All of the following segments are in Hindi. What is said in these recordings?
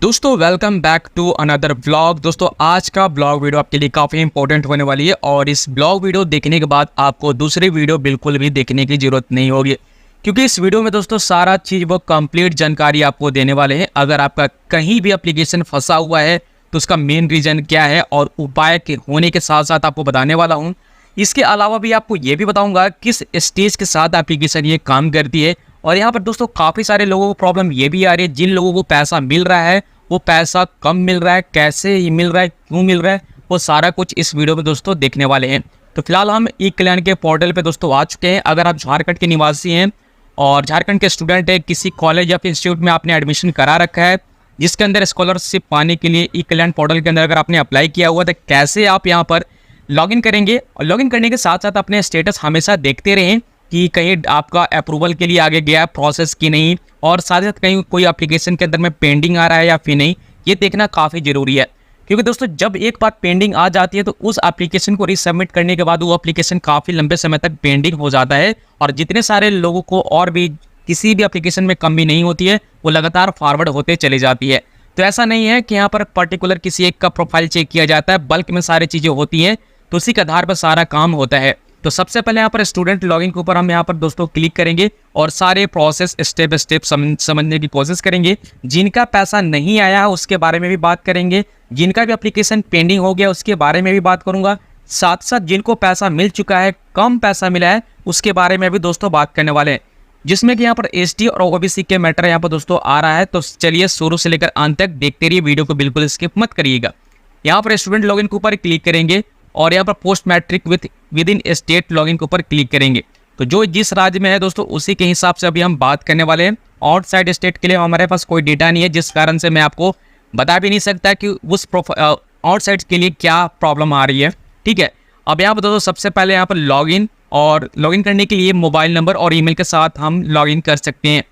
दोस्तों welcome back to another blog. दोस्तों आज का ब्लॉग वीडियो आपके लिए काफ़ी इंपॉर्टेंट होने वाली है और इस ब्लॉग वीडियो देखने के बाद आपको दूसरी वीडियो बिल्कुल भी देखने की ज़रूरत नहीं होगी, क्योंकि इस वीडियो में दोस्तों सारा चीज़ वो कंप्लीट जानकारी आपको देने वाले हैं। अगर आपका कहीं भी एप्लीकेशन फंसा हुआ है तो उसका मेन रीज़न क्या है और उपाय के होने के साथ साथ आपको बताने वाला हूँ। इसके अलावा भी आपको ये भी बताऊँगा किस स्टेज के साथ एप्लीकेशन ये काम करती है। और यहाँ पर दोस्तों काफ़ी सारे लोगों को प्रॉब्लम ये भी आ रही है, जिन लोगों को पैसा मिल रहा है वो पैसा कम मिल रहा है, कैसे ही मिल रहा है, क्यों मिल रहा है, वो सारा कुछ इस वीडियो में दोस्तों देखने वाले हैं। तो फिलहाल हम ई कल्याण के पोर्टल पे दोस्तों आ चुके हैं। अगर आप झारखंड के निवासी हैं और झारखंड के स्टूडेंट है, किसी कॉलेज या फिर इंस्टीट्यूट में आपने एडमिशन करा रखा है जिसके अंदर स्कॉलरशिप पाने के लिए ई कल्याण पोर्टल के अंदर अगर आपने अप्लाई किया हुआ तो कैसे आप यहाँ पर लॉगिन करेंगे और लॉगिन करने के साथ साथ अपने स्टेटस हमेशा देखते रहें कि कहीं आपका अप्रूवल के लिए आगे गया प्रोसेस की नहीं, और साथ ही साथ कहीं कोई एप्लीकेशन के अंदर में पेंडिंग आ रहा है या फिर नहीं, ये देखना काफ़ी ज़रूरी है। क्योंकि दोस्तों जब एक बार पेंडिंग आ जाती है तो उस एप्लीकेशन को रीसबमिट करने के बाद वो एप्लीकेशन काफ़ी लंबे समय तक पेंडिंग हो जाता है और जितने सारे लोगों को और भी किसी भी एप्लीकेशन में कमी नहीं होती है वो लगातार फॉरवर्ड होते चली जाती है। तो ऐसा नहीं है कि यहाँ पर पर्टिकुलर किसी एक का प्रोफाइल चेक किया जाता है, बल्क में सारी चीज़ें होती हैं, तो उसी के आधार पर सारा काम होता है। तो सबसे पहले यहाँ पर स्टूडेंट लॉगिन के ऊपर हम यहाँ पर दोस्तों क्लिक करेंगे और सारे प्रोसेस स्टेप बाय स्टेप समझने की कोशिश करेंगे। जिनका पैसा नहीं आया उसके बारे में भी बात करेंगे, जिनका भी एप्लीकेशन पेंडिंग हो गया उसके बारे में भी बात करूंगा, साथ साथ जिनको पैसा मिल चुका है, कम पैसा मिला है, उसके बारे में भी दोस्तों बात करने वाले हैं, जिसमें कि यहाँ पर एसटी और ओबीसी के मैटर यहाँ पर दोस्तों आ रहा है। तो चलिए शुरू से लेकर अंत तक देखते रहिए, वीडियो को बिल्कुल स्किप मत करिएगा। यहाँ पर स्टूडेंट लॉगिन के ऊपर क्लिक करेंगे और यहाँ पर post matric within state login के ऊपर क्लिक करेंगे। तो जो जिस राज्य में है दोस्तों उसी के हिसाब से अभी हम बात करने वाले हैं। आउटसाइड स्टेट के लिए हमारे पास कोई डेटा नहीं है, जिस कारण से मैं आपको बता भी नहीं सकता कि उस आउटसाइड के लिए क्या प्रॉब्लम आ रही है। ठीक है, अब यहाँ पर दोस्तों सबसे पहले यहाँ पर लॉगिन, और लॉगिन करने के लिए मोबाइल नंबर और ईमेल के साथ हम लॉगिन कर सकते हैं।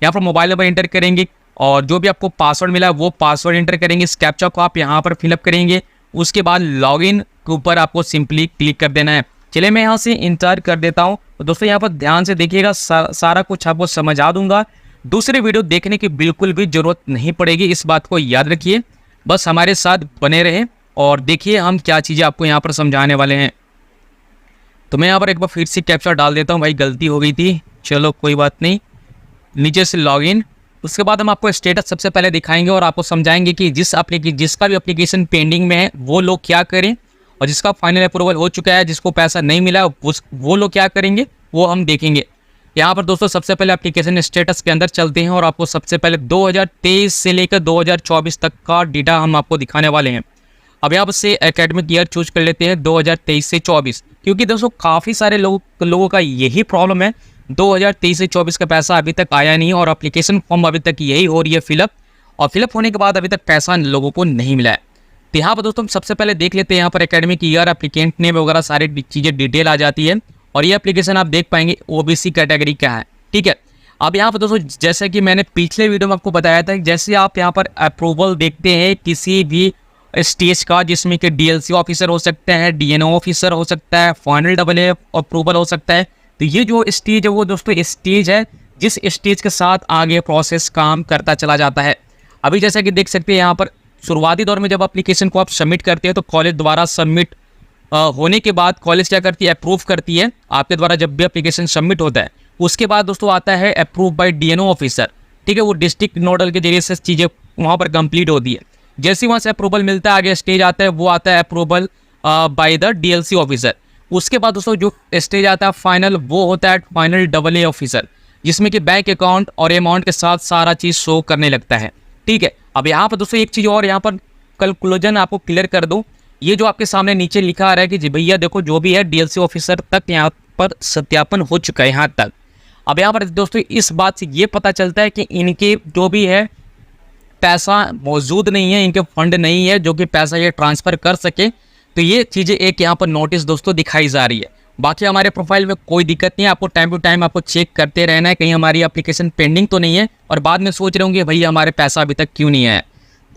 यहाँ पर मोबाइल नंबर एंटर करेंगे और जो भी आपको पासवर्ड मिला वो पासवर्ड एंटर करेंगे। इस कैप्चा को आप यहाँ पर फिलअप करेंगे, उसके बाद लॉगिन के ऊपर आपको सिंपली क्लिक कर देना है। चलिए मैं यहाँ से इंतजार कर देता हूँ। तो दोस्तों यहाँ पर ध्यान से देखिएगा, सारा कुछ आपको समझा दूंगा, दूसरे वीडियो देखने की बिल्कुल भी ज़रूरत नहीं पड़ेगी, इस बात को याद रखिए। बस हमारे साथ बने रहें और देखिए हम क्या चीज़ें आपको यहाँ पर समझाने वाले हैं। तो मैं यहाँ पर एक बार फिर से कैप्चा डाल देता हूँ, भाई गलती हो गई थी, चलो कोई बात नहीं। नीचे से लॉगिन, उसके बाद हम आपको स्टेटस सबसे पहले दिखाएंगे और आपको समझाएंगे कि जिसका भी एप्लीकेशन पेंडिंग में है वो लोग क्या करें, और जिसका फाइनल अप्रूवल हो चुका है, जिसको पैसा नहीं मिला वो लोग क्या करेंगे वो हम देखेंगे। यहाँ पर दोस्तों सबसे पहले एप्लीकेशन स्टेटस के अंदर चलते हैं और आपको सबसे पहले 2023 से लेकर 2024 तक का डेटा हम आपको दिखाने वाले हैं। अब यहाँ पर से एकेडमिक ईयर चूज कर लेते हैं 2023 से 24, क्योंकि दोस्तों काफ़ी सारे लोगों का यही प्रॉब्लम है, 2023 से 24 का पैसा अभी तक आया नहीं और एप्लीकेशन फॉर्म अभी तक यही हो रही है फिलअप, और फिलअप होने के बाद अभी तक पैसा लोगों को नहीं मिला है। तो यहाँ पर दोस्तों हम सबसे पहले देख लेते हैं यहाँ पर एकेडमिक ईयर, एप्लीकेंट नेम वगैरह सारी चीज़ें डिटेल आ जाती है और ये एप्लीकेशन आप देख पाएंगे ओबीसी कैटेगरी क्या है। ठीक है, अब यहाँ पर दोस्तों जैसे कि मैंने पिछले वीडियो में आपको बताया था, जैसे आप यहाँ पर अप्रूवल देखते हैं किसी भी स्टेज का, जिसमें कि डीएलसी ऑफिसर हो सकते हैं, डीएनओ ऑफिसर हो सकता है, फाइनल AA अप्रूवल हो सकता है। तो ये जो स्टेज है वो दोस्तों स्टेज है जिस स्टेज के साथ आगे प्रोसेस काम करता चला जाता है। अभी जैसा कि देख सकते हैं यहाँ पर शुरुआती दौर में जब एप्लीकेशन को आप सबमिट करते हैं तो कॉलेज द्वारा सबमिट होने के बाद कॉलेज क्या करती है, अप्रूव करती है आपके द्वारा। जब भी एप्लीकेशन सबमिट होता है उसके बाद दोस्तों आता है अप्रूव बाय डीएनओ ऑफिसर। ठीक है, वो डिस्ट्रिक्ट नोडल के जरिए से चीज़ें वहाँ पर कंप्लीट होती है। जैसे वहाँ से अप्रूवल मिलता है आगे स्टेज आता है, वो आता है approval by the DLC officer. उसके बाद दोस्तों जो स्टेज आता है फाइनल, वो होता है फाइनल AA ऑफिसर, जिसमें कि बैंक अकाउंट और अमाउंट के साथ सारा चीज़ शो करने लगता है। ठीक है, अब यहाँ पर दोस्तों एक चीज़ और यहाँ पर कंक्लूजन आपको क्लियर कर दूँ, ये जो आपके सामने नीचे लिखा आ रहा है कि जी भैया देखो जो भी है डीएलसी ऑफिसर तक यहाँ पर सत्यापन हो चुका है यहाँ तक। अब यहाँ पर दोस्तों इस बात से ये पता चलता है कि इनके जो भी है पैसा मौजूद नहीं है, इनके फंड नहीं है जो कि पैसा ये ट्रांसफ़र कर सके। तो ये चीज़ें एक यहाँ पर नोटिस दोस्तों दिखाई जा रही है। बाकी हमारे प्रोफाइल में कोई दिक्कत नहीं है, आपको टाइम टू टाइम आपको चेक करते रहना है कहीं हमारी एप्लीकेशन पेंडिंग तो नहीं है और बाद में सोच रहे होंगे भैया हमारे पैसा अभी तक क्यों नहीं आया।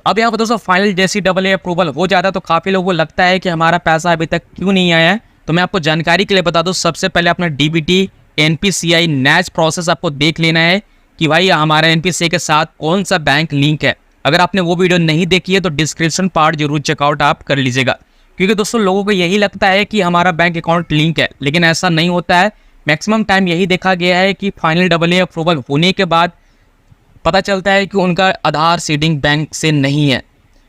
अब यहाँ पर दोस्तों फाइनल जैसी AA अप्रूवल हो जाता है तो काफ़ी लोगों को लगता है कि हमारा पैसा अभी तक क्यों नहीं आया है। तो मैं आपको जानकारी के लिए बता दूँ, सबसे पहले अपना DBT NPCI NACH प्रोसेस आपको देख लेना है कि भाई हमारा NPCI के साथ कौन सा बैंक लिंक है। अगर आपने वो वीडियो नहीं देखी है तो डिस्क्रिप्शन पार्ट जरूर चेकआउट आप कर लीजिएगा। क्योंकि दोस्तों लोगों को यही लगता है कि हमारा बैंक अकाउंट लिंक है, लेकिन ऐसा नहीं होता है। मैक्सिमम टाइम यही देखा गया है कि फाइनल AA अप्रूवल होने के बाद पता चलता है कि उनका आधार सीडिंग बैंक से नहीं है।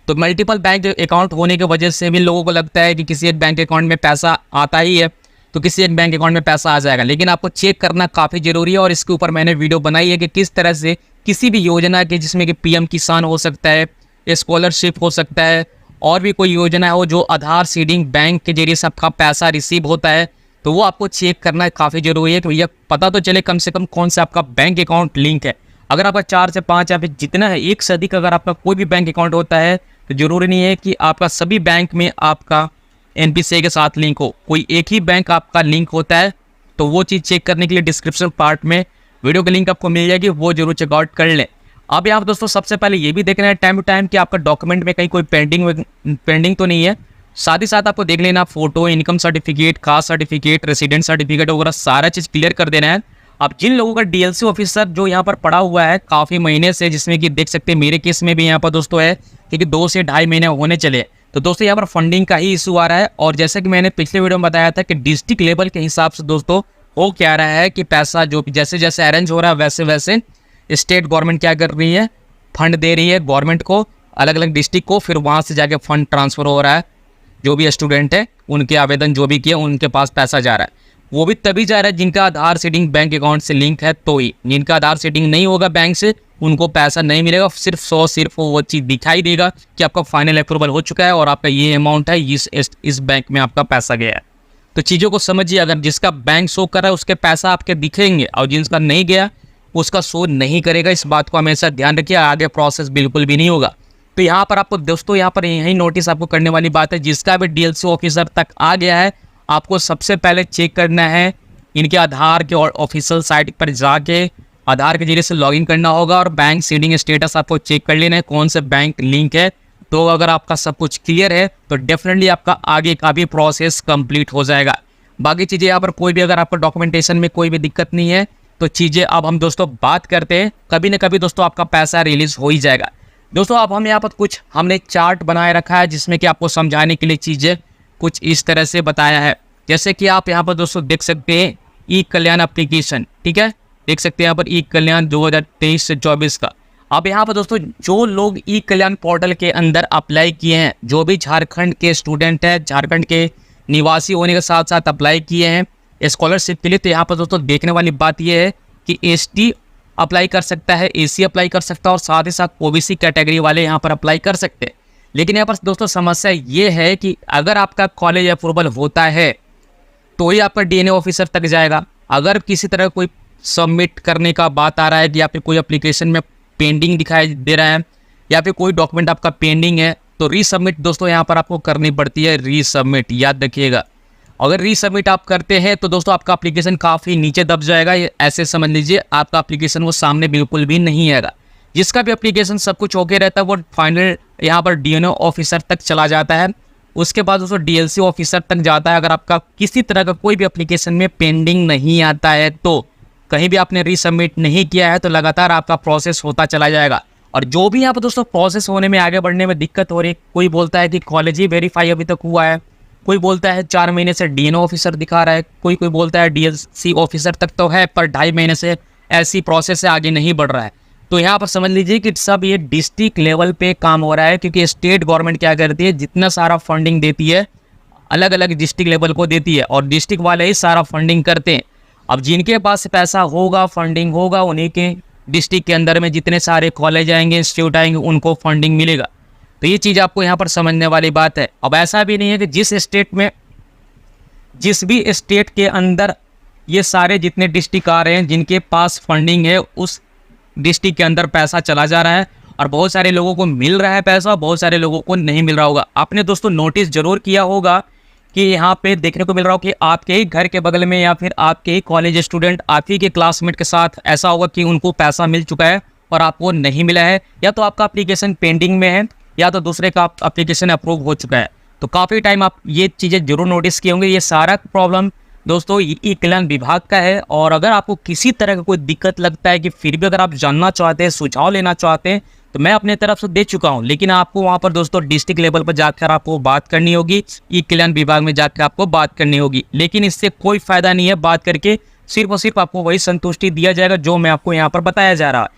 तो मल्टीपल बैंक अकाउंट होने की वजह से भी लोगों को लगता है कि किसी एक बैंक अकाउंट में पैसा आता ही है तो किसी एक बैंक अकाउंट में पैसा आ जाएगा, लेकिन आपको चेक करना काफ़ी ज़रूरी है। और इसके ऊपर मैंने वीडियो बनाई है कि किस तरह से किसी भी योजना के, जिसमें कि PM किसान हो सकता है, स्कॉलरशिप हो सकता है, और भी कोई योजना हो जो आधार सीडिंग बैंक के जरिए सबका पैसा रिसीव होता है, तो वो आपको चेक करना काफ़ी ज़रूरी है कि भैया पता तो चले कम से कम कौन सा आपका बैंक अकाउंट लिंक है। अगर आपका 4 से 5 या फिर जितना है 1 से अधिक अगर आपका कोई भी बैंक अकाउंट होता है तो ज़रूरी नहीं है कि आपका सभी बैंक में आपका NPCI के साथ लिंक हो। कोई एक ही बैंक आपका लिंक होता है, तो वो चीज़ चेक करने के लिए डिस्क्रिप्शन पार्ट में वीडियो की लिंक आपको मिल जाएगी, वो जरूर चेकआउट कर लें। अब यहाँ पर दोस्तों सबसे पहले ये भी देखना है टाइम टू टाइम कि आपका डॉक्यूमेंट में कहीं कोई पेंडिंग तो नहीं है। साथ ही साथ आपको देख लेना photo, income certificate, caste certificate, resident certificate वगैरह सारा चीज़ क्लियर कर देना है। अब जिन लोगों का DLC ऑफिसर जो यहाँ पर पड़ा हुआ है काफ़ी महीने से, जिसमें कि देख सकते हैं मेरे केस में भी यहाँ पर दोस्तों है क्योंकि 2 से 2.5 महीने होने चले, तो दोस्तों यहाँ पर फंडिंग का ही इशू आ रहा है। और जैसे कि मैंने पिछले वीडियो में बताया था कि डिस्ट्रिक्ट लेवल के हिसाब से दोस्तों हो क्या रहा है कि पैसा जो जैसे जैसे अरेंज हो रहा है वैसे वैसे स्टेट गवर्नमेंट क्या कर रही है, फंड दे रही है गवर्नमेंट को, अलग अलग डिस्ट्रिक्ट को, फिर वहाँ से जाके फंड ट्रांसफ़र हो रहा है। जो भी स्टूडेंट है उनके आवेदन जो भी किए उनके पास पैसा जा रहा है, वो भी तभी जा रहा है जिनका आधार सीडिंग बैंक अकाउंट से लिंक है तो ही। जिनका आधार सीडिंग नहीं होगा बैंक से उनको पैसा नहीं मिलेगा। सिर्फ वो चीज़ दिखाई देगा कि आपका फाइनल अप्रूवल हो चुका है और आपका ये अमाउंट है, इस बैंक में आपका पैसा गया है। तो चीज़ों को समझिए, अगर जिसका बैंक शो कर रहा है उसके पैसा आपके दिखेंगे और जिसका नहीं गया उसका शो नहीं करेगा। इस बात को हमेशा ध्यान रखिए, आगे प्रोसेस बिल्कुल भी नहीं होगा। तो यहाँ पर आपको दोस्तों यहाँ पर यही नोटिस आपको करने वाली बात है, जिसका भी DLC ऑफिसर तक आ गया है आपको सबसे पहले चेक करना है इनके आधार के ऑफिशियल साइट पर जाके आधार के जरिए से लॉगिन करना होगा और बैंक सीडिंग स्टेटस आपको चेक कर लेना है कौन से बैंक लिंक है। तो अगर आपका सब कुछ क्लियर है तो डेफिनेटली आपका आगे का भी प्रोसेस कंप्लीट हो जाएगा। बाकी चीज़ें यहाँ पर कोई भी अगर आपका डॉक्यूमेंटेशन में कोई भी दिक्कत नहीं है तो चीज़ें अब हम दोस्तों बात करते हैं, कभी न कभी दोस्तों आपका पैसा रिलीज़ हो ही जाएगा। दोस्तों अब हम यहाँ पर कुछ हमने चार्ट बनाए रखा है जिसमें कि आपको समझाने के लिए चीज़ें कुछ इस तरह से बताया है। जैसे कि आप यहाँ पर दोस्तों देख सकते हैं ई-कल्याण एप्लीकेशन, ठीक है, देख सकते हैं यहाँ पर ई-कल्याण 2023 से 24 का। अब यहाँ पर दोस्तों जो लोग ई-कल्याण पोर्टल के अंदर अप्लाई किए हैं, जो भी झारखंड के स्टूडेंट हैं, झारखंड के निवासी होने के साथ साथ अप्लाई किए हैं स्कॉलरशिप के लिए, तो यहाँ पर दोस्तों देखने वाली बात यह है कि ST अप्लाई कर सकता है, AC अप्लाई कर सकता है और साथ ही साथ OBC कैटेगरी वाले यहाँ पर अप्लाई कर सकते हैं। लेकिन यहाँ पर दोस्तों समस्या ये है कि अगर आपका कॉलेज अप्रूवल होता है तो ही आपका DNA ऑफिसर तक जाएगा। अगर किसी तरह कोई सबमिट करने का बात आ रहा है या फिर कोई एप्लीकेशन में पेंडिंग दिखाई दे रहा है या फिर कोई डॉक्यूमेंट आपका पेंडिंग है तो रीसबमिट दोस्तों यहाँ पर आपको करनी पड़ती है। रीसबमिट याद रखिएगा, अगर रीसबमिट आप करते हैं तो दोस्तों आपका एप्लीकेशन काफ़ी नीचे दब जाएगा। ये ऐसे समझ लीजिए आपका एप्लीकेशन वो सामने बिल्कुल भी नहीं आएगा। जिसका भी एप्लीकेशन सब कुछ ओके रहता है वो फाइनल यहाँ पर DNO ऑफिसर तक चला जाता है, उसके बाद दोस्तों DLC ऑफिसर तक जाता है। अगर आपका किसी तरह का कोई भी एप्लीकेशन में पेंडिंग नहीं आता है तो कहीं भी आपने रीसबमिट नहीं किया है तो लगातार आपका प्रोसेस होता चला जाएगा। और जो भी यहाँ पर दोस्तों प्रोसेस होने में आगे बढ़ने में दिक्कत हो रही है, कोई बोलता है कि कॉलेज ही वेरीफाई अभी तक हुआ है, कोई बोलता है 4 महीने से DNO ऑफिसर दिखा रहा है, कोई बोलता है DLC ऑफिसर तक तो है पर 2.5 महीने से ऐसी प्रोसेस से आगे नहीं बढ़ रहा है। तो यहाँ पर समझ लीजिए कि सब ये डिस्ट्रिक्ट लेवल पे काम हो रहा है, क्योंकि स्टेट गवर्नमेंट क्या करती है, जितना सारा फंडिंग देती है अलग अलग डिस्ट्रिक्ट लेवल को देती है और डिस्ट्रिक्ट वाले ही सारा फंडिंग करते हैं। अब जिनके पास पैसा होगा, फंडिंग होगा, उन्हीं के डिस्ट्रिक्ट के अंदर में जितने सारे कॉलेज आएंगे, इंस्टीट्यूट आएंगे, उनको फंडिंग मिलेगा। तो ये चीज़ आपको यहाँ पर समझने वाली बात है। अब ऐसा भी नहीं है कि जिस भी स्टेट के अंदर ये सारे जितने डिस्ट्रिक्ट आ रहे हैं जिनके पास फंडिंग है उस डिस्ट्रिक्ट के अंदर पैसा चला जा रहा है और बहुत सारे लोगों को मिल रहा है पैसा, बहुत सारे लोगों को नहीं मिल रहा होगा। आपने दोस्तों नोटिस जरूर किया होगा कि यहाँ पे देखने को मिल रहा हो कि आपके ही घर के बगल में या फिर आपके ही कॉलेज स्टूडेंट, आप ही के क्लासमेट के साथ ऐसा होगा कि उनको पैसा मिल चुका है और आपको नहीं मिला है, या तो आपका एप्लीकेशन पेंडिंग में है या तो दूसरे का एप्लीकेशन अप्रूव हो चुका है। तो काफ़ी टाइम आप ये चीज़ें जरूर नोटिस किए होंगे। ये सारा प्रॉब्लम दोस्तों ई-कल्याण विभाग का है। और अगर आपको किसी तरह का कोई दिक्कत लगता है कि फिर भी अगर आप जानना चाहते हैं, सुझाव लेना चाहते हैं, तो मैं अपने तरफ से दे चुका हूँ, लेकिन आपको वहाँ पर दोस्तों डिस्ट्रिक्ट लेवल पर जाकर आपको बात करनी होगी, ई कल्याण विभाग में जाकर आपको बात करनी होगी। लेकिन इससे कोई फायदा नहीं है बात करके, सिर्फ और सिर्फ आपको वही संतुष्टि दिया जाएगा जो मैं आपको यहाँ पर बताया जा रहा है।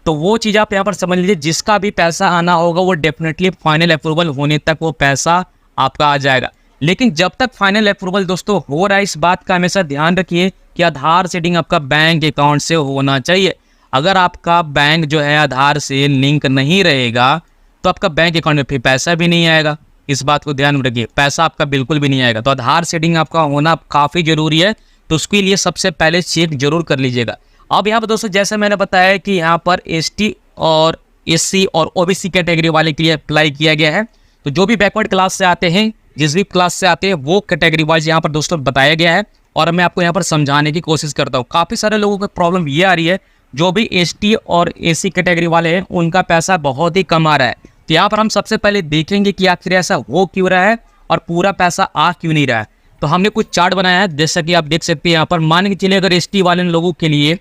तो वो चीज़ आप यहाँ पर समझ लीजिए, जिसका भी पैसा आना होगा वो डेफिनेटली फाइनल अप्रूवल होने तक वो पैसा आपका आ जाएगा। लेकिन जब तक फाइनल अप्रूवल दोस्तों हो रहा है, इस बात का हमेशा ध्यान रखिए कि आधार सेटिंग आपका बैंक अकाउंट से होना चाहिए। अगर आपका बैंक जो है आधार से लिंक नहीं रहेगा तो आपका बैंक अकाउंट में फिर पैसा भी नहीं आएगा। इस बात को ध्यान में रखिए, पैसा आपका बिल्कुल भी नहीं आएगा। तो आधार सेटिंग आपका होना काफ़ी ज़रूरी है, तो उसके लिए सबसे पहले चेक जरूर कर लीजिएगा। अब यहाँ पर दोस्तों जैसे मैंने बताया कि यहाँ पर एसटी और एससी और ओबीसी कैटेगरी वाले के लिए अप्लाई किया गया है। तो जो भी बैकवर्ड क्लास से आते हैं, जिस भी क्लास से आते हैं, वो कैटेगरी वाइज यहाँ पर दोस्तों बताया गया है और मैं आपको यहाँ पर समझाने की कोशिश करता हूँ। काफ़ी सारे लोगों को प्रॉब्लम ये आ रही है, जो भी एसटी और एससी कैटेगरी वाले हैं उनका पैसा बहुत ही कम आ रहा है। तो यहाँ पर हम सबसे पहले देखेंगे कि आखिर ऐसा हो क्यों रहा है और पूरा पैसा आ क्यों नहीं रहा है। तो हमने कुछ चार्ट बनाया है, जैसा कि आप देख सकते हैं यहाँ पर। मान के चलिए अगर एसटी वाले लोगों के लिए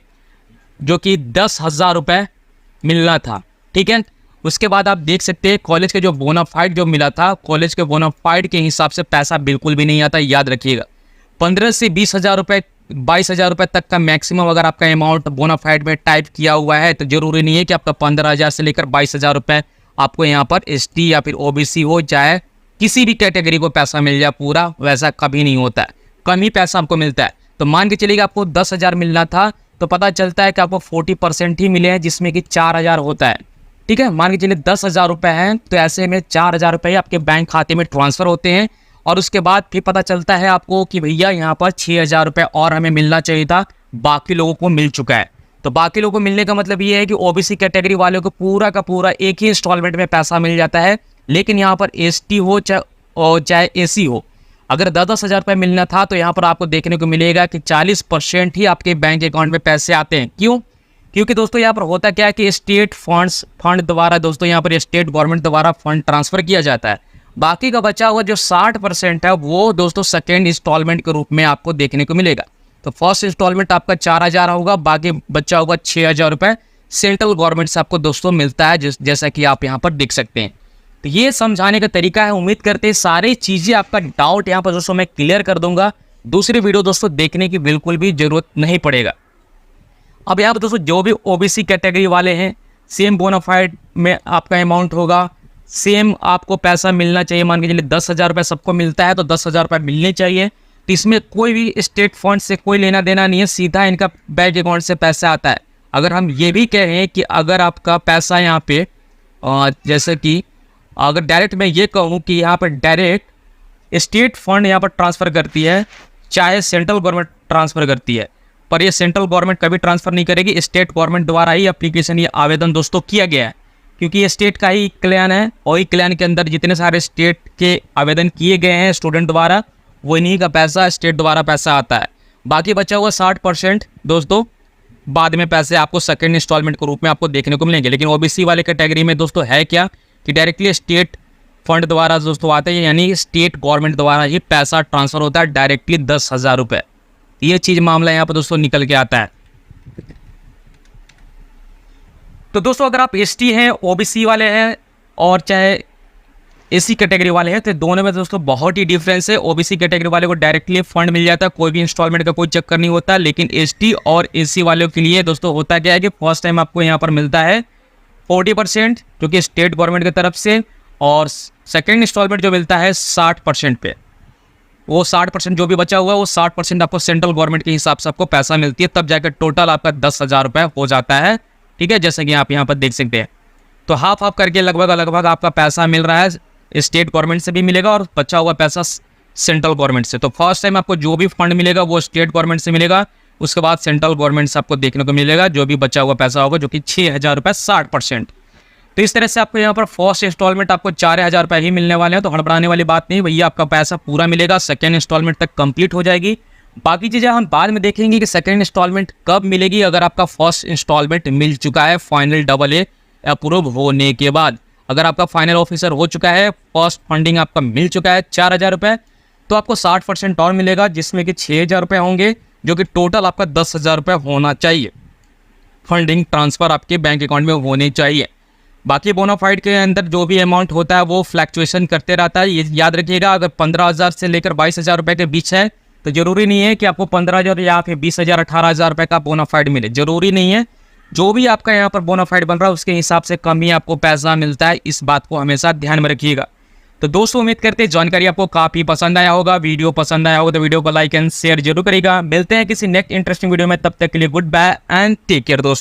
जो कि 10,000 रुपये मिलना था, ठीक है, उसके बाद आप देख सकते हैं कॉलेज के जो बोनाफाइड जो मिला था, कॉलेज के बोनाफाइड के हिसाब से पैसा बिल्कुल भी नहीं आता। याद रखिएगा 15 से 20,000 रुपये, 22,000 रुपये तक का मैक्सिमम अगर आपका अमाउंट बोनाफाइड में टाइप किया हुआ है तो जरूरी नहीं है कि आपका 15,000 से लेकर 22,000 रुपये आपको यहाँ पर एसटी या फिर ओबीसी हो, चाहे किसी भी कैटेगरी को पैसा मिल जाए पूरा, वैसा कभी नहीं होता है, कम ही पैसा आपको मिलता है। तो मान के चलिए आपको 10,000 मिलना था तो पता चलता है कि आपको 40% ही मिले हैं, जिसमें कि 4,000 होता है। ठीक है, मान के चलिए 10,000 रुपये हैं तो ऐसे में 4,000 रुपये आपके बैंक खाते में ट्रांसफ़र होते हैं और उसके बाद फिर पता चलता है आपको कि भैया यहाँ पर 6,000 रुपये और हमें मिलना चाहिए था, बाकी लोगों को मिल चुका है। तो बाकी लोगों को मिलने का मतलब ये है कि ओबीसी कैटेगरी वालों को पूरा का पूरा एक ही इंस्टॉलमेंट में पैसा मिल जाता है। लेकिन यहाँ पर एसटी हो चाहे एसी हो, अगर 10,000 रुपये मिलना था तो यहाँ पर आपको देखने को मिलेगा कि 40% ही आपके बैंक अकाउंट में पैसे आते हैं। क्यों? क्योंकि दोस्तों यहाँ पर होता क्या है कि स्टेट फंड द्वारा दोस्तों यहाँ पर स्टेट गवर्नमेंट द्वारा फंड ट्रांसफ़र किया जाता है। बाकी का बचा हुआ जो 60% है वो दोस्तों सेकेंड इंस्टॉलमेंट के रूप में आपको देखने को मिलेगा। तो फर्स्ट इंस्टॉलमेंट आपका 4,000 होगा, बाकी बचा हुआ 6,000 रुपये सेंट्रल गवर्नमेंट से आपको दोस्तों मिलता है, जैसा कि आप यहाँ पर देख सकते हैं। तो ये समझाने का तरीका है। उम्मीद करते हैं सारी चीज़ें आपका डाउट यहाँ पर दोस्तों मैं क्लियर कर दूंगा। दूसरी वीडियो दोस्तों देखने की बिल्कुल भी ज़रूरत नहीं पड़ेगा। अब यहाँ पर दोस्तों जो भी ओबीसी कैटेगरी वाले हैं, सेम बोनाफाइड में आपका अमाउंट होगा, सेम आपको पैसा मिलना चाहिए। मान के चलिए 10,000 रुपये सबको मिलता है तो 10,000 रुपये मिलने चाहिए। तो इसमें कोई भी स्टेट फंड से कोई लेना देना नहीं है, सीधा इनका बैंक अकाउंट से पैसा आता है। अगर हम ये भी कह रहे हैं कि अगर आपका पैसा यहाँ पे जैसे कि अगर डायरेक्ट मैं ये कहूँ कि यहाँ पर डायरेक्ट स्टेट फंड यहाँ पर ट्रांसफ़र करती है, चाहे सेंट्रल गवर्नमेंट ट्रांसफ़र करती है, पर ये सेंट्रल गवर्नमेंट कभी ट्रांसफ़र नहीं करेगी। स्टेट गवर्नमेंट द्वारा ही एप्लीकेशन ये आवेदन दोस्तों किया गया है, क्योंकि ये स्टेट का ही कल्याण है और ई कल्याण के अंदर जितने सारे स्टेट के आवेदन किए गए हैं स्टूडेंट द्वारा, वो इन्हीं का पैसा स्टेट द्वारा पैसा आता है। बाकी बचा हुआ 60% दोस्तों बाद में पैसे आपको सेकेंड इंस्टॉलमेंट के रूप में आपको देखने को मिलेंगे। लेकिन ओबीसी वाले कैटेगरी में दोस्तों है क्या कि डायरेक्टली स्टेट फंड द्वारा दोस्तों आते हैं, यानी स्टेट गवर्नमेंट द्वारा ही पैसा ट्रांसफ़र होता है डायरेक्टली 10,000 रुपये। ये चीज़ मामला यहाँ पर दोस्तों निकल के आता है। तो दोस्तों अगर आप एसटी हैं, ओबीसी वाले हैं और चाहे एसी कैटेगरी वाले हैं, तो दोनों में दोस्तों बहुत ही डिफरेंस है। ओबीसी कैटेगरी वाले को डायरेक्टली फंड मिल जाता है, कोई भी इंस्टॉलमेंट का कोई चक्कर नहीं होता। लेकिन एसटी और एसी वालों के लिए दोस्तों होता क्या है कि फर्स्ट टाइम आपको यहाँ पर मिलता है 40% जो कि स्टेट गवर्नमेंट की तरफ से, और सेकेंड इंस्टॉलमेंट जो मिलता है 60% पे। वो 60% जो भी बचा हुआ है वो 60% आपको सेंट्रल गवर्नमेंट के हिसाब से आपको पैसा मिलती है, तब जाकर टोटल आपका 10,000 रुपये हो जाता है। ठीक है, जैसे कि आप यहाँ पर देख सकते हैं। तो हाफ करके लगभग आपका पैसा मिल रहा है, स्टेट गवर्नमेंट से भी मिलेगा और बचा हुआ पैसा सेंट्रल गवर्नमेंट से। तो फर्स्ट टाइम आपको जो भी फंड मिलेगा वो स्टेट गवर्नमेंट से मिलेगा, उसके बाद सेंट्रल गवर्नमेंट से आपको देखने को मिलेगा जो भी बचा हुआ पैसा होगा, जो कि 6,000 रुपये 60%। तो इस तरह से आपको यहाँ पर फर्स्ट इंस्टॉलमेंट आपको 4,000 रुपये ही मिलने वाले हैं। तो हड़बड़ाने वाली बात नहीं भैया, आपका पैसा पूरा मिलेगा, सेकेंड इंस्टॉलमेंट तक कंप्लीट हो जाएगी। बाकी चीज़ें हम बाद में देखेंगे कि सेकेंड इंस्टॉलमेंट कब मिलेगी, अगर आपका फर्स्ट इंस्टॉलमेंट मिल चुका है फाइनल AA अप्रूव होने के बाद। अगर आपका फाइनल ऑफिसर हो चुका है, फर्स्ट फंडिंग आपका मिल चुका है 4,000 रुपये, तो आपको 60% और मिलेगा, जिसमें कि 6,000 रुपये होंगे, जो कि टोटल आपका 10,000 रुपये होना चाहिए। फंडिंग ट्रांसफ़र आपके बैंक अकाउंट में होने चाहिए। बाकी बोनाफाइड के अंदर जो भी अमाउंट होता है वो फ्लैक्चुएशन करते रहता है। ये याद रखिएगा, अगर 15,000 से लेकर 22,000 रुपये के बीच है तो ज़रूरी नहीं है कि आपको 15,000 या फिर 20,000 18,000 रुपये का बोनाफाइड मिले, ज़रूरी नहीं है। जो भी आपका यहाँ पर बोनाफाइड बन रहा है उसके हिसाब से कम ही आपको पैसा मिलता है, इस बात को हमेशा ध्यान में रखिएगा। तो दोस्तों उम्मीद करते हैं जानकारी आपको काफ़ी पसंद आया होगा। वीडियो पसंद आया होगा तो वीडियो को लाइक एंड शेयर जरूर करेगा। मिलते हैं किसी नेक्स्ट इंटरेस्टिंग वीडियो में, तब तक के लिए goodbye and take care दोस्तों।